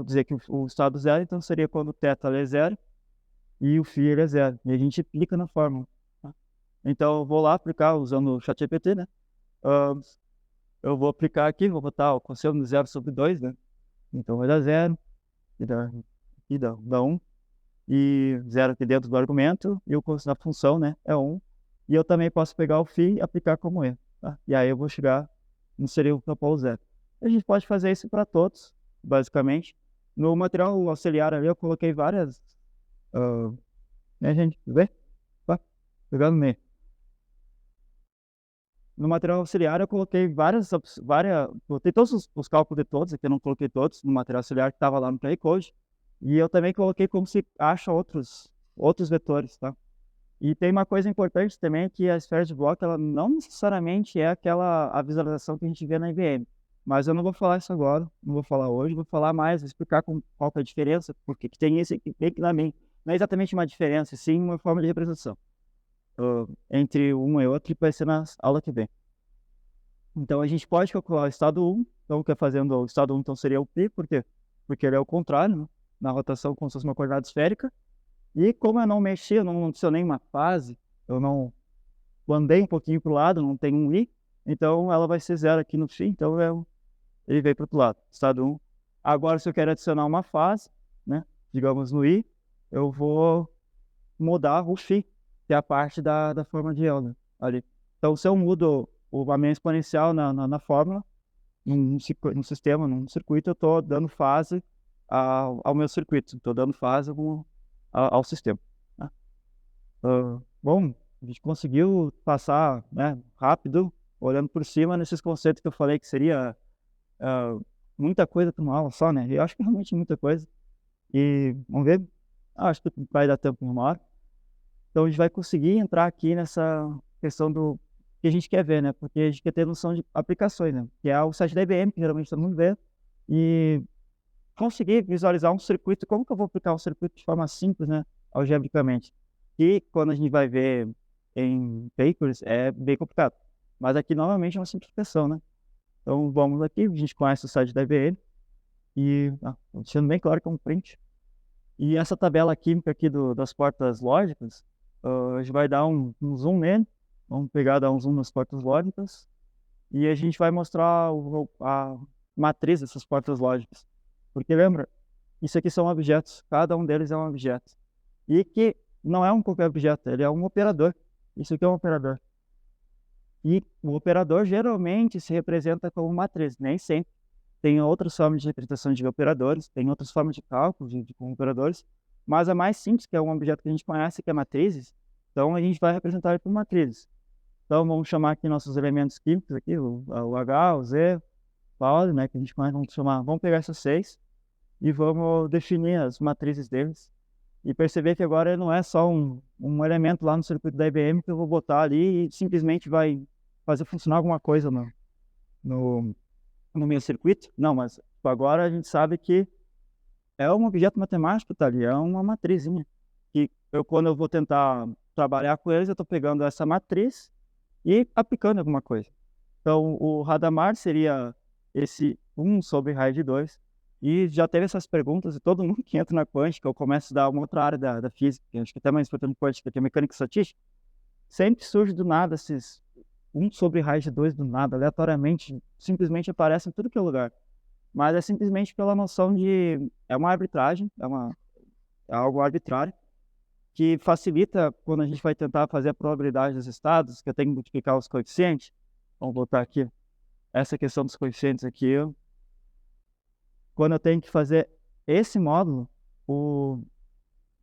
Dizer que o estado zero, então seria quando o θ é zero e o φ ele é zero. E a gente aplica na fórmula. Tá? Então eu vou lá aplicar usando o ChatGPT, né? Eu vou aplicar aqui, vou botar o cosseno de 0 sobre 2, né? Então vai dar 0, e dá 1, e 0 aqui dentro do argumento, e o cosseno da função, né, é 1. E eu também posso pegar o φ e aplicar como e. Tá? E aí eu vou chegar no seria o propósito zero. A gente pode fazer isso para todos, basicamente. No material auxiliar ali eu coloquei várias... né, gente? Vê? Tá? Pegar no meio. No material auxiliar eu coloquei botei todos os cálculos de todos, aqui eu não coloquei todos, no material auxiliar que estava lá no Playcode, e eu também coloquei como se acha outros vetores, tá? E tem uma coisa importante também, que a esfera de bloco, ela não necessariamente é a visualização que a gente vê na IBM, mas eu não vou falar isso agora, não vou falar hoje, vou falar mais, vou explicar qual que é a diferença, porque que tem esse aqui, bem que não é exatamente uma diferença, sim uma forma de representação entre uma e outra, e vai ser na aula que vem. Então a gente pode calcular o estado 1, então que é fazendo o estado 1, então seria o π, por quê? Porque ele é o contrário, né? Na rotação como se fosse uma coordenada esférica, e como eu não mexi, eu não adicionei uma fase, eu não andei um pouquinho para o lado, não tem um i, então ela vai ser zero aqui no φ, então ele veio para o outro lado, estado 1. Agora se eu quero adicionar uma fase, né, digamos no i, eu vou mudar o φ, que é a parte da forma de Euler ali. Então se eu mudo a minha exponencial na fórmula, num sistema, num circuito, eu estou dando fase ao meu circuito, estou dando fase ao sistema. Né? Bom, a gente conseguiu passar, né, rápido, olhando por cima nesses conceitos que eu falei que seria muita coisa para uma aula só, né? Eu acho que realmente muita coisa. E vamos ver, acho que vai dar tempo em uma hora. Então a gente vai conseguir entrar aqui nessa questão do que a gente quer ver, né? Porque a gente quer ter noção de aplicações, né? Que é o site da IBM, que geralmente todo mundo vê, e conseguir visualizar um circuito, como que eu vou aplicar um circuito de forma simples, né? Algebricamente. E quando a gente vai ver em papers, é bem complicado. Mas aqui, novamente, é uma simplificação, né? Então, vamos aqui, a gente conhece o site da IBM, e deixando bem claro que é um print. E essa tabela química aqui das portas lógicas, a gente vai dar um zoom nele. Vamos dar um zoom nas portas lógicas e a gente vai mostrar a matriz dessas portas lógicas. Porque lembra, isso aqui são objetos, cada um deles é um objeto. E que não é qualquer objeto, ele é um operador. Isso aqui é um operador. E o operador geralmente se representa como matriz, nem sempre. Tem outras formas de representação de operadores, tem outras formas de cálculo com operadores, mas a mais simples, que é um objeto que a gente conhece, que é matrizes, então a gente vai representar ele por matrizes. Então vamos chamar aqui nossos elementos químicos, aqui, o H, o Z, o óleo, né, que a gente conhece, vamos pegar essas 6 e vamos definir as matrizes deles. E perceber que agora ele não é só um elemento lá no circuito da IBM que eu vou botar ali e simplesmente vai fazer funcionar alguma coisa no meu circuito. Não, mas agora a gente sabe que é um objeto matemático, tá ali, é uma matrizinha. Que quando eu vou tentar trabalhar com eles, eu estou pegando essa matriz e aplicando alguma coisa. Então, o Hadamard seria esse 1 sobre raiz de 2. E já teve essas perguntas, e todo mundo que entra na quântica, eu começo a dar uma outra área da física, que acho que até mais importante quântica, que é mecânica estatística, sempre surge do nada esses 1 sobre raiz de 2 do nada, aleatoriamente, simplesmente aparece em tudo que é lugar. Mas é simplesmente pela noção de... é uma arbitragem, é algo arbitrário, que facilita quando a gente vai tentar fazer a probabilidade dos estados, que eu tenho que multiplicar os coeficientes. Vamos botar aqui essa questão dos coeficientes aqui. Quando eu tenho que fazer esse módulo,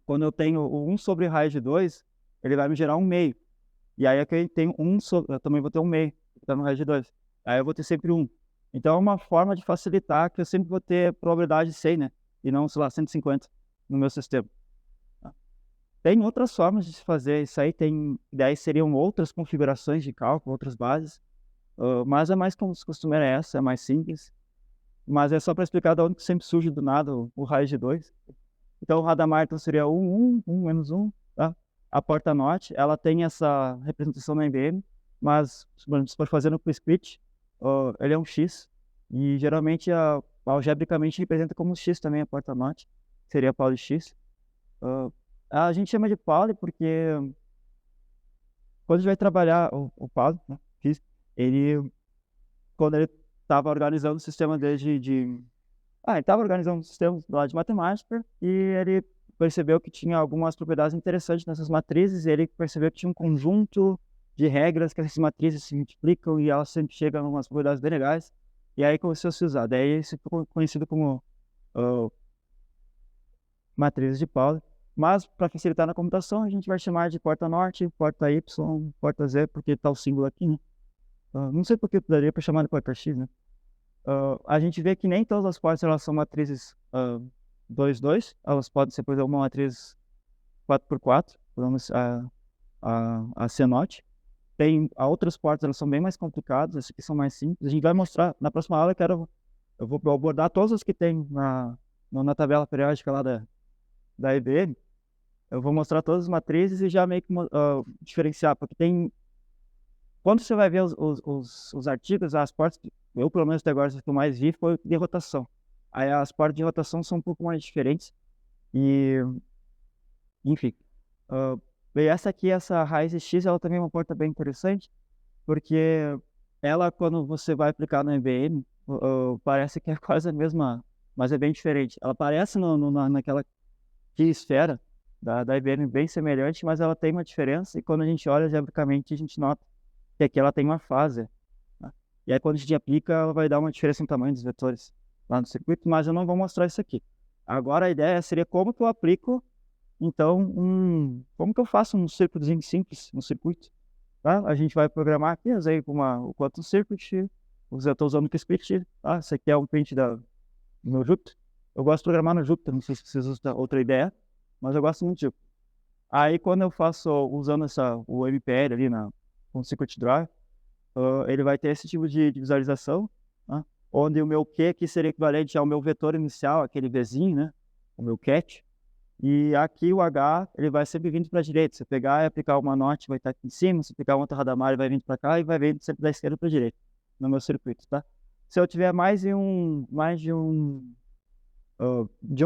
quando eu tenho o 1 sobre raiz de 2, ele vai me gerar um meio. E aí aqui eu tenho eu também vou ter um meio, que está no raiz de 2. Aí eu vou ter sempre 1. Então é uma forma de facilitar que eu sempre vou ter probabilidade de 100, né? E não, sei lá, 150 no meu sistema. Tem outras formas de se fazer isso aí, daí seriam outras configurações de cálculo, outras bases, mas a mais costumeira é essa, é mais simples. Mas é só para explicar de onde que sempre surge do nada o raiz de 2. Então o Hadamard então, seria 1, 1, 1 menos 1, tá? A porta NOT, ela tem essa representação na MBM, mas você pode fazer no QuickScript, ele é um X, e geralmente algebricamente representa como X também a porta NOT, seria Pauli X. A gente chama de Pauli porque quando a gente vai trabalhar o Pauli, né, quando ele estava organizando o sistema dele ele estava organizando um sistema lá de matemática e ele percebeu que tinha algumas propriedades interessantes nessas matrizes e ele percebeu que tinha um conjunto de regras que essas matrizes se multiplicam e elas sempre chegam a umas propriedades bem legais. E aí começou a se usar. Daí isso ficou conhecido como matrizes de Pauli. Mas para facilitar na computação, a gente vai chamar de porta norte, porta Y, porta Z, porque está o símbolo aqui, né? Não sei por que daria para chamar de porta X, né? A gente vê que nem todas as portas elas são matrizes 2, 2. Elas podem ser, por exemplo, uma matriz 4x4, a C-Not. Tem outras portas, elas são bem mais complicadas, essas aqui são mais simples. A gente vai mostrar, na próxima aula eu vou abordar todas as que tem na tabela periódica lá da IBM. Eu vou mostrar todas as matrizes e já meio que diferenciar, porque quando você vai ver os artigos, as portas, eu pelo menos até agora, as que eu mais vi foi de rotação. Aí as portas de rotação são um pouco mais diferentes. E, enfim. E essa raiz X, ela também é uma porta bem interessante, porque ela, quando você vai aplicar no IBM, parece que é quase a mesma, mas é bem diferente. Ela parece naquela esfera da IBM bem semelhante, mas ela tem uma diferença, e quando a gente olha algebricamente, a gente nota que aqui ela tem uma fase, né? E aí quando a gente aplica, ela vai dar uma diferença no tamanho dos vetores lá no circuito, mas eu não vou mostrar isso aqui. Agora a ideia seria como que eu aplico, então, como que eu faço um circuitozinho simples, um circuito, tá? A gente vai programar aqui, eu usei o Quantum Circuit, eu estou usando o QuickScript, tá? Esse aqui é um print do meu Jupyter. Eu gosto de programar no Jupyter, não sei se vocês usam outra ideia, mas eu gosto muito de Jupyter. Aí quando eu faço, usando o MPL ali com o Circuit Drive, ele vai ter esse tipo de visualização, né? Onde o meu Q aqui seria equivalente ao meu vetor inicial, aquele Vzinho, né? O meu cat. E aqui o H, ele vai sempre vindo para a direita. Se eu pegar e aplicar uma NOT, vai estar aqui em cima. Se eu pegar uma outra Hadamard, ele vai vindo para cá e vai vindo sempre da esquerda para a direita, no meu circuito, tá? Se eu tiver mais de um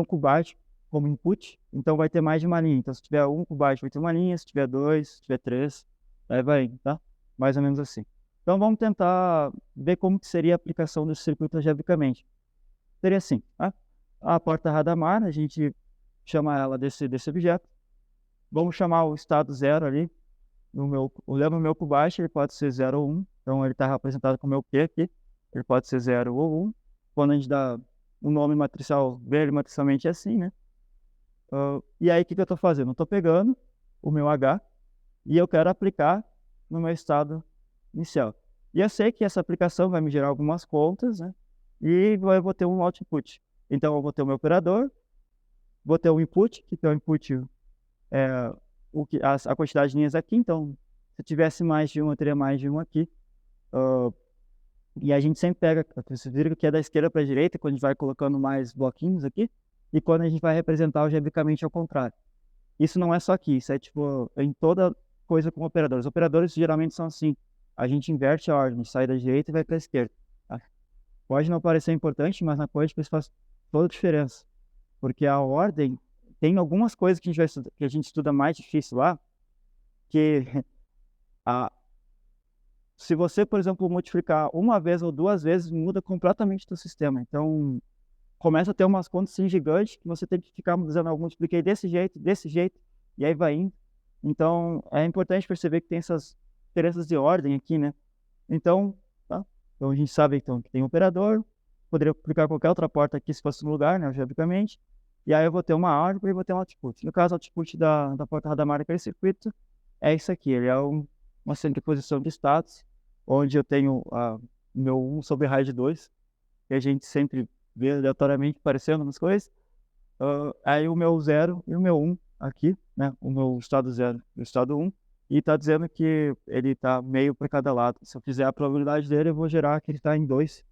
qubit como input, então vai ter mais de uma linha. Então se tiver 1 qubit, vai ter uma linha. Se tiver 2, se tiver 3, aí vai indo, tá? Mais ou menos assim. Então vamos tentar ver como que seria a aplicação desse circuito algebricamente. Seria assim, tá? A porta Hadamard, a gente chama ela desse objeto. Vamos chamar o estado 0 ali. Olhando o meu qubit, ele pode ser 0 ou 1. Então ele está representado com o meu Q aqui. Ele pode ser 0 ou 1. Quando a gente dá um nome matricial, ele matricialmente é assim, né? E aí o que eu estou fazendo? Eu estou pegando o meu H e eu quero aplicar no meu estado inicial. E eu sei que essa aplicação vai me gerar algumas contas, né? E eu vou ter um output. Então eu vou ter o meu operador, vou ter o input, que o input é a quantidade de linhas aqui. Então, se eu tivesse mais de um, eu teria mais de um aqui. E a gente sempre pega, você vira que é da esquerda para a direita, quando a gente vai colocando mais bloquinhos aqui, e quando a gente vai representar algebricamente ao contrário. Isso não é só aqui, isso é tipo em toda coisa com operadores. Os operadores geralmente são assim, a gente inverte a ordem, sai da direita e vai para a esquerda, tá? Pode não parecer importante, mas na quântica isso faz toda a diferença. Porque a ordem, tem algumas coisas que a gente estuda mais difícil lá, que se você, por exemplo, multiplicar uma vez ou duas vezes, muda completamente o sistema. Então, começa a ter umas contas assim, gigantes, que você tem que ficar dizendo, eu multipliquei desse jeito, e aí vai indo. Então, é importante perceber que tem essas diferenças de ordem aqui, né? Então, tá? Então a gente sabe então, que tem um operador, poderia aplicar qualquer outra porta aqui se fosse no lugar, né, algebricamente. E aí eu vou ter uma álgebra e vou ter um output. No caso, o output da porta Hadamard daquele circuito é isso aqui. Ele é uma centriposição de estados, onde eu tenho o meu 1 sobre raiz de 2, que a gente sempre vê aleatoriamente aparecendo nas coisas. Aí o meu 0 e o meu 1 aqui, né, o meu estado 0 e o estado 1, e está dizendo que ele está meio para cada lado. Se eu fizer a probabilidade dele, eu vou gerar que ele está em duas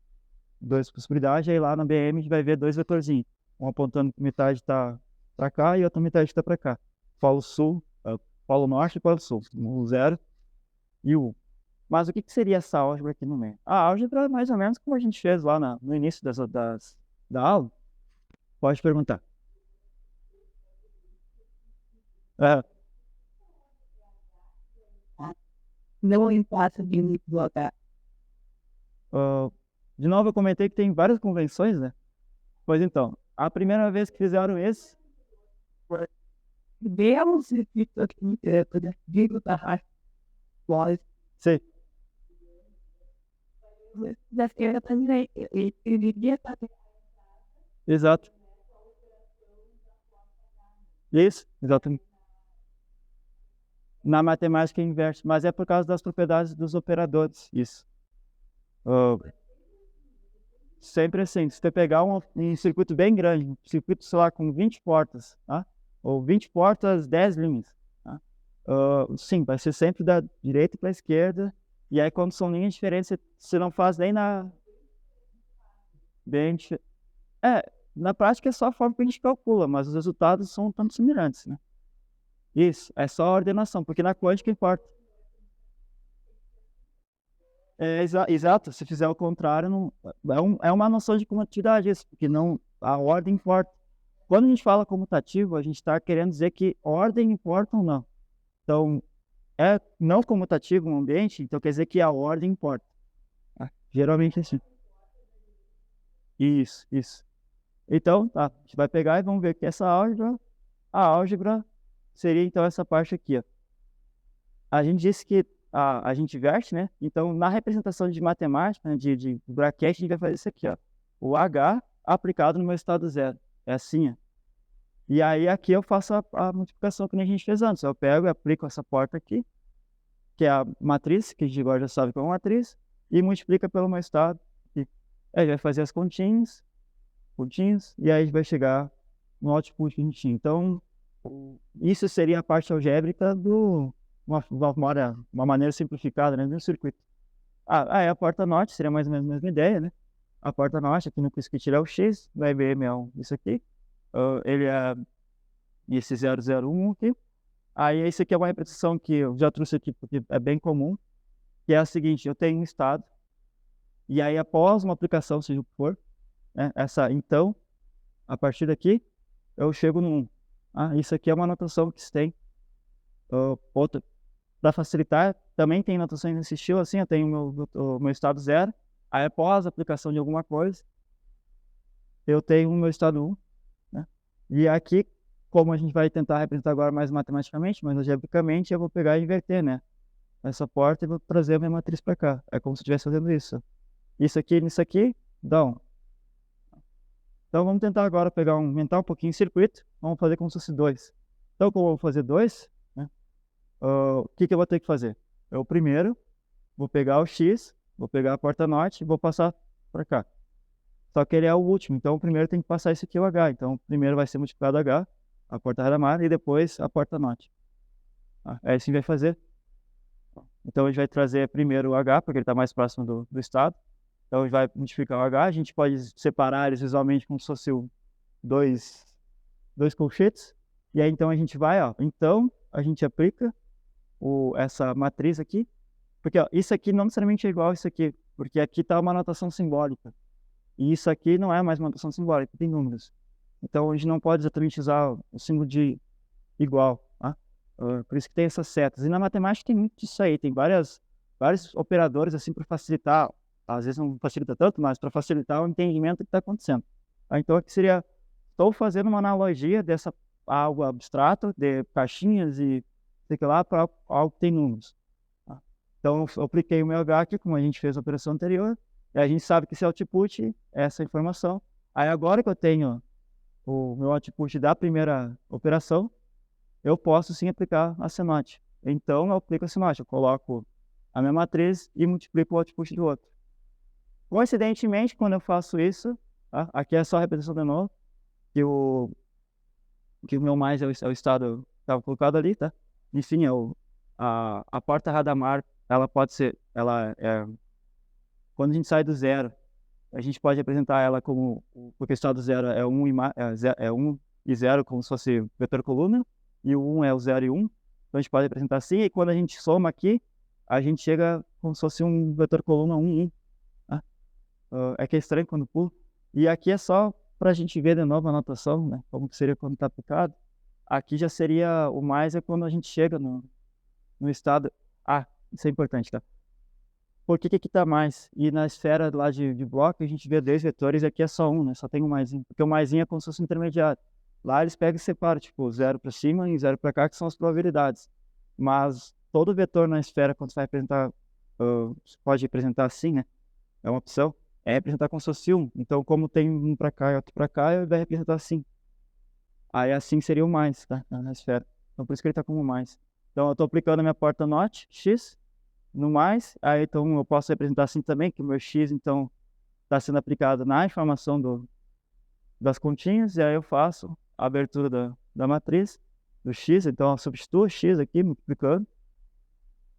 possibilidades, aí lá na BM a gente vai ver dois vetorzinhos, um apontando que metade está para cá e outra metade está para cá. Polo sul, polo norte e polo sul, o 0 e o 1. Mas o que seria essa álgebra aqui no meio? A álgebra é mais ou menos como a gente fez lá no início da aula. Pode perguntar. Não importa de blocar. De novo, eu comentei que tem várias convenções, né? Pois então, a primeira vez que fizeram esse... Vemos isso aqui, digo da raça. Pode. Sei. Da esquerda também. Ele devia estar. Exato. Isso, exatamente. Na matemática inverte, mas é por causa das propriedades dos operadores, isso. Sempre assim, se você pegar um circuito bem grande, um circuito, sei lá, com 20 portas, tá? Ou 20 portas, 10 linhas, tá? Sim, vai ser sempre da direita para a esquerda, e aí quando são linhas diferentes, você não faz nem na... na prática é só a forma que a gente calcula, mas os resultados são tanto semelhantes, né? Isso, é só a ordenação, porque na quântica importa. Exato, se fizer o contrário, não, é uma noção de comutatividade isso, porque não, a ordem importa. Quando a gente fala comutativo, a gente está querendo dizer que ordem importa ou não. Então, é não comutativo um ambiente, então quer dizer que a ordem importa. Geralmente é assim. Isso. Então, tá, a gente vai pegar e vamos ver que essa álgebra, a álgebra seria então essa parte aqui, ó. A gente disse que a gente inverte, né? Então, na representação de matemática, né, de bracket, a gente vai fazer isso aqui, ó. O H aplicado no meu estado 0. É assim, ó. E aí aqui eu faço a multiplicação que nem a gente fez antes. Eu pego e aplico essa porta aqui, que é a matriz, que a gente agora já sabe que é uma matriz, e multiplica pelo meu estado. E aí vai fazer as continhas, e aí a gente vai chegar no output que a gente tinha. Então, isso seria a parte algébrica do... Uma maneira simplificada, né, do circuito. A porta norte seria mais ou menos a mesma ideia, né? A porta norte, aqui no Qiskit é o X, no IBM é isso aqui. Ele é esse 001 aqui. Aí esse aqui é uma repetição que eu já trouxe aqui porque é bem comum, que é a seguinte: eu tenho um estado, e aí após uma aplicação, seja o que for, né, então, a partir daqui, eu chego no 1. Isso aqui é uma notação que se tem. Outra, para facilitar, também tem notações nesse estilo, assim, eu tenho o meu estado 0, aí após a aplicação de alguma coisa, eu tenho o meu estado 1, né? E aqui, como a gente vai tentar representar agora mais matematicamente, mas algebricamente, eu vou pegar e inverter, né? Essa porta e vou trazer a minha matriz para cá. É como se eu estivesse fazendo isso. Isso aqui, nisso aqui, dá 1. Então vamos tentar agora aumentar um pouquinho o circuito, vamos fazer como se fosse 2. Então, como eu vou fazer 2, o que eu vou ter que fazer? Eu primeiro vou pegar o X, vou pegar a porta norte e vou passar para cá. Só que ele é o último, então o primeiro tem que passar esse aqui, o H. Então primeiro vai ser multiplicado H, a porta radamar, e depois a porta norte. É assim que vai fazer. Então a gente vai trazer primeiro o H, porque ele está mais próximo do estado. Então a gente vai multiplicar o H, a gente pode separar eles visualmente como se fosse dois colchetes. E aí então a gente vai, então a gente aplica essa matriz aqui, porque isso aqui não necessariamente é igual a isso aqui, porque aqui está uma notação simbólica, e isso aqui não é mais uma notação simbólica, tem números. Então a gente não pode exatamente usar o símbolo de igual, tá? Por isso que tem essas setas. E na matemática tem muito disso aí, tem vários operadores assim para facilitar, às vezes não facilita tanto, mas para facilitar o entendimento do que está acontecendo. Então aqui seria, estou fazendo uma analogia dessa algo abstrato, de caixinhas e sei lá, para algo que tem números. Então eu apliquei o meu H aqui, como a gente fez a operação anterior, e a gente sabe que esse output é essa informação. Aí agora que eu tenho o meu output da primeira operação, eu posso sim aplicar a senote. Então eu aplico a senote, eu coloco a minha matriz e multiplico o output do outro. Coincidentemente, quando eu faço isso, aqui é só a repetição de novo, que que o meu mais é o estado que estava colocado ali, tá? Enfim, a porta Hadamard, ela pode ser, quando a gente sai do zero, a gente pode representar ela como, porque o estado zero é 1 e 0, como se fosse vetor coluna, e o 1 é o 0 e 1, então a gente pode representar assim, e quando a gente soma aqui, a gente chega como se fosse um vetor coluna 1, 1. Tá? É que é estranho quando pulo. E aqui é só para a gente ver de novo a notação, né? Como que seria quando está aplicado. Aqui já seria o mais é quando a gente chega no estado. Isso é importante, tá? Por que que aqui está mais? E na esfera lá de bloco a gente vê 2 vetores e aqui é só um, né? Só tem um maisinho. Porque o maisinho é como se fosse um intermediário. Lá eles pegam e separam, tipo, 0 para cima e 0 para cá, que são as probabilidades. Mas todo vetor na esfera, quando você vai representar, você pode representar assim, né? É uma opção. É representar como se fosse 1. Então, como tem um para cá e outro para cá, ele vai representar assim. Aí assim seria o mais, tá? Na esfera. Então, por isso que ele está como mais. Então, eu estou aplicando a minha porta NOT, X, no mais. Aí, então, eu posso representar assim também, que o meu X, então, está sendo aplicado na informação das continhas. E aí eu faço a abertura da matriz, do X. Então, eu substituo o X aqui, multiplicando.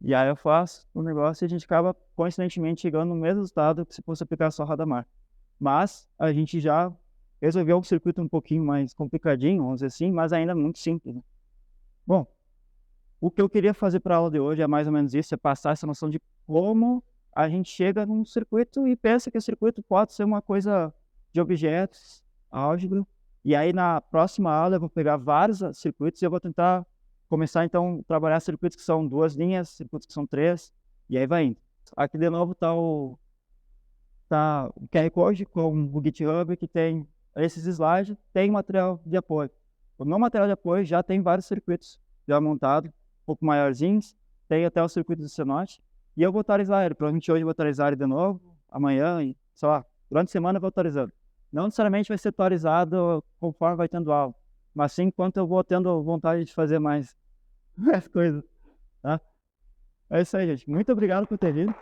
E aí eu faço o negócio e a gente acaba, coincidentemente, chegando no mesmo resultado que se fosse aplicar só Hadamard. Mas a gente já resolveu um circuito um pouquinho mais complicadinho, vamos dizer assim, mas ainda muito simples, né? Bom, o que eu queria fazer para a aula de hoje é mais ou menos isso, é passar essa noção de como a gente chega num circuito e pensa que o circuito pode ser uma coisa de objetos, álgebra. E aí na próxima aula eu vou pegar vários circuitos e eu vou tentar começar então a trabalhar circuitos que são 2 linhas, circuitos que são 3, e aí vai indo. Aqui de novo está o QR Code com o GitHub que tem esses slides, tem material de apoio. No material de apoio já tem vários circuitos já montados, um pouco maiorzinhos, tem até o circuito do Cenote, e eu vou atualizar ele. Provavelmente hoje eu vou atualizar ele de novo, amanhã, e sei lá, durante a semana eu vou atualizando. Não necessariamente vai ser atualizado conforme vai tendo aula, mas sim enquanto eu vou tendo vontade de fazer mais coisas, tá? É isso aí, gente. Muito obrigado por ter vindo.